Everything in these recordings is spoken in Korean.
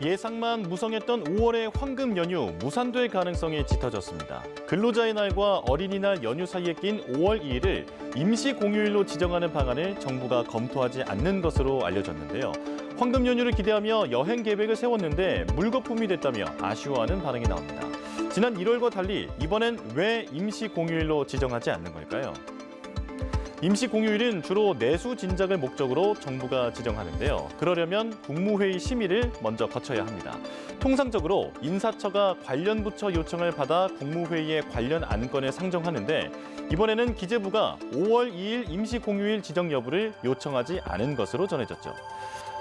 예상만 무성했던 5월의 황금 연휴 무산될 가능성이 짙어졌습니다. 근로자의 날과 어린이날 연휴 사이에 낀 5월 2일을 임시 공휴일로 지정하는 방안을 정부가 검토하지 않는 것으로 알려졌는데요. 황금 연휴를 기대하며 여행 계획을 세웠는데 물거품이 됐다며 아쉬워하는 반응이 나옵니다. 지난 1월과 달리 이번엔 왜 임시 공휴일로 지정하지 않는 걸까요? 임시 공휴일은 주로 내수 진작을 목적으로 정부가 지정하는데요. 그러려면 국무회의 심의를 먼저 거쳐야 합니다. 통상적으로 인사처가 관련 부처 요청을 받아 국무회의에 관련 안건을 상정하는데 이번에는 기재부가 5월 2일 임시 공휴일 지정 여부를 요청하지 않은 것으로 전해졌죠.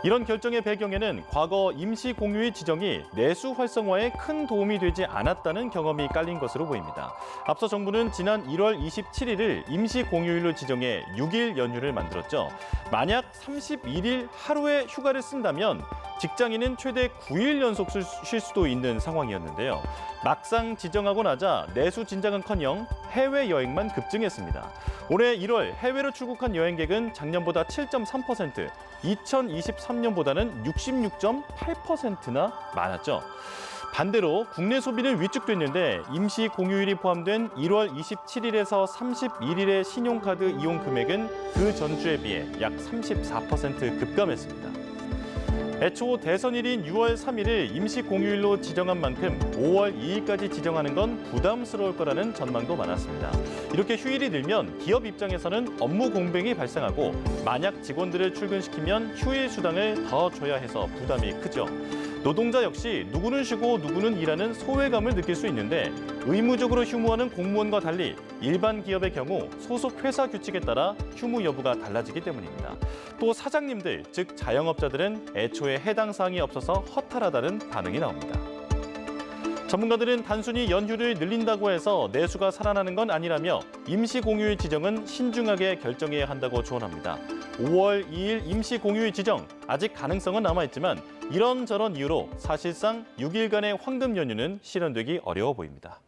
이런 결정의 배경에는 과거 임시 공휴일 지정이 내수 활성화에 큰 도움이 되지 않았다는 경험이 깔린 것으로 보입니다. 앞서 정부는 지난 1월 27일을 임시 공휴일로 지정해 6일 연휴를 만들었죠. 만약 31일 하루에 휴가를 쓴다면 직장인은 최대 9일 연속 쉴 수도 있는 상황이었는데요. 막상 지정하고 나자 내수 진작은커녕 해외여행만 급증했습니다. 올해 1월 해외로 출국한 여행객은 작년보다 7.3%, 2023년보다는 66.8%나 많았죠. 반대로 국내 소비는 위축됐는데 임시 공휴일이 포함된 1월 27일에서 31일의 신용카드 이용 금액은 그 전주에 비해 약 34% 급감했습니다. 애초 대선일인 6월 3일을 임시 공휴일로 지정한 만큼 5월 2일까지 지정하는 건 부담스러울 거라는 전망도 많았습니다. 이렇게 휴일이 늘면 기업 입장에서는 업무 공백이 발생하고 만약 직원들을 출근시키면 휴일 수당을 더 줘야 해서 부담이 크죠. 노동자 역시 누구는 쉬고 누구는 일하는 소외감을 느낄 수 있는데 의무적으로 휴무하는 공무원과 달리 일반 기업의 경우 소속 회사 규칙에 따라 휴무 여부가 달라지기 때문입니다. 또 사장님들, 즉 자영업자들은 애초에 해당 사항이 없어서 허탈하다는 반응이 나옵니다. 전문가들은 단순히 연휴를 늘린다고 해서 내수가 살아나는 건 아니라며 임시 공휴일 지정은 신중하게 결정해야 한다고 조언합니다. 5월 2일 임시 공휴일 지정, 아직 가능성은 남아있지만 이런저런 이유로 사실상 6일간의 황금 연휴는 실현되기 어려워 보입니다.